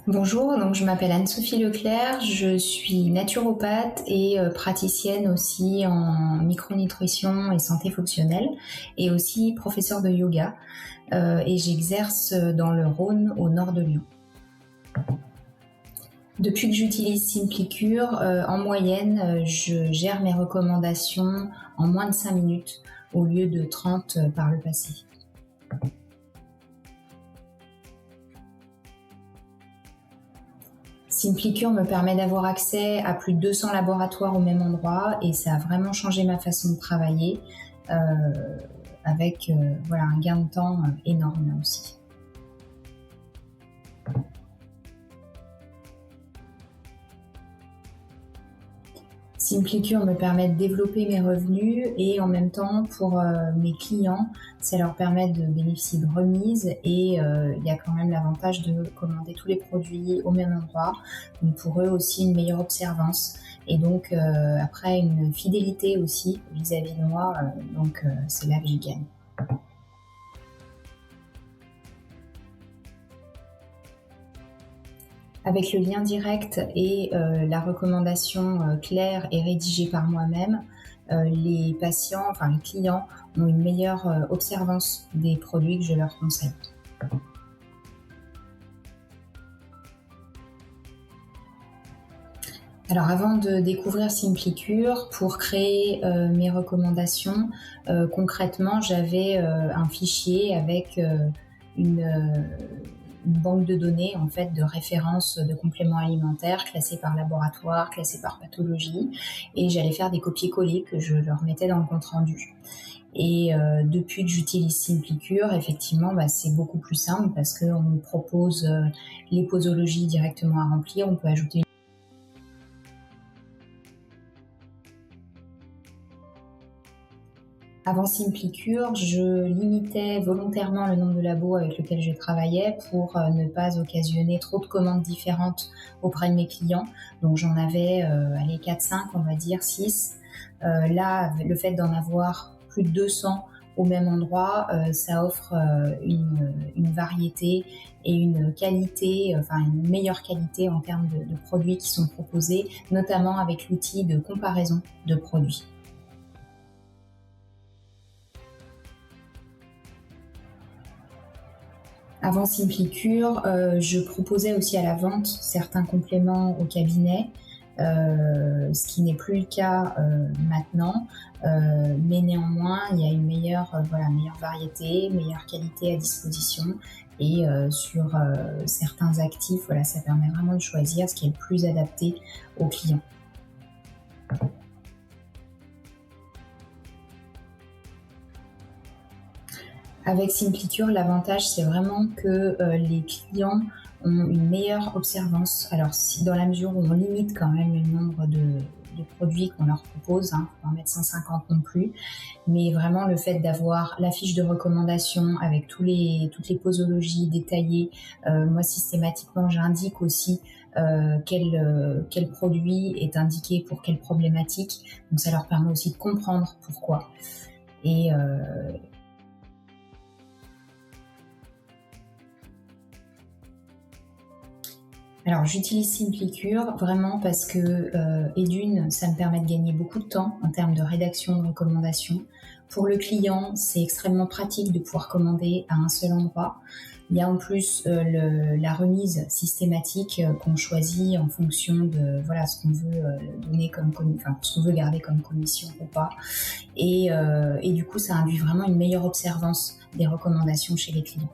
Bonjour, donc je m'appelle Anne-Sophie Leclerc, je suis naturopathe et praticienne aussi en micronutrition et santé fonctionnelle et aussi professeure de yoga et j'exerce dans le Rhône au nord de Lyon. Depuis que j'utilise SimpliCure, en moyenne, je gère mes recommandations en moins de 5 minutes au lieu de 30 par le passé. SimpliCure me permet d'avoir accès à plus de 200 laboratoires au même endroit et ça a vraiment changé ma façon de travailler euh, avec un gain de temps énorme aussi. SimpliCure me permet de développer mes revenus et en même temps pour mes clients, ça leur permet de bénéficier de remises et il y a quand même l'avantage de commander tous les produits au même endroit. Donc pour eux aussi une meilleure observance et donc après une fidélité aussi vis-à-vis de moi, c'est là que j'y gagne. Avec le lien direct et la recommandation claire et rédigée par moi-même, les patients, enfin les clients, ont une meilleure observance des produits que je leur conseille. Alors avant de découvrir SimpliCure, pour créer mes recommandations, concrètement j'avais un fichier avec une banque de données en fait de références de compléments alimentaires classés par laboratoire, classés par pathologie, et j'allais faire des copier-coller que je leur mettais dans le compte rendu. Et depuis que j'utilise SimpliCure, effectivement, c'est beaucoup plus simple parce qu'on nous propose les posologies directement à remplir. On peut ajouter Avant SimpliCure, je limitais volontairement le nombre de labos avec lesquels je travaillais pour ne pas occasionner trop de commandes différentes auprès de mes clients. Donc j'en avais 4-5, on va dire 6. Là, le fait d'en avoir plus de 200 au même endroit, ça offre une variété et une qualité, une meilleure qualité en termes de produits qui sont proposés, notamment avec l'outil de comparaison de produits. Avant SimpliCure, je proposais aussi à la vente certains compléments au cabinet, ce qui n'est plus le cas maintenant, mais néanmoins il y a une meilleure variété, meilleure qualité à disposition et sur certains actifs, ça permet vraiment de choisir ce qui est le plus adapté aux clients. Avec SimpliCure, l'avantage, c'est vraiment que les clients ont une meilleure observance. Alors, si dans la mesure où on limite quand même le nombre de produits qu'on leur propose, faut pas en mettre 150 non plus, mais vraiment le fait d'avoir la fiche de recommandation avec toutes les posologies détaillées, moi systématiquement j'indique aussi quel produit est indiqué pour quelle problématique, donc ça leur permet aussi de comprendre pourquoi. Et Alors j'utilise SimpliCure vraiment parce que et d'une, ça me permet de gagner beaucoup de temps en termes de rédaction de recommandations. Pour le client, c'est extrêmement pratique de pouvoir commander à un seul endroit. Il y a en plus la remise systématique qu'on choisit en fonction de ce qu'on veut donner ce qu'on veut garder comme commission ou pas. Et du coup, ça induit vraiment une meilleure observance des recommandations chez les clients.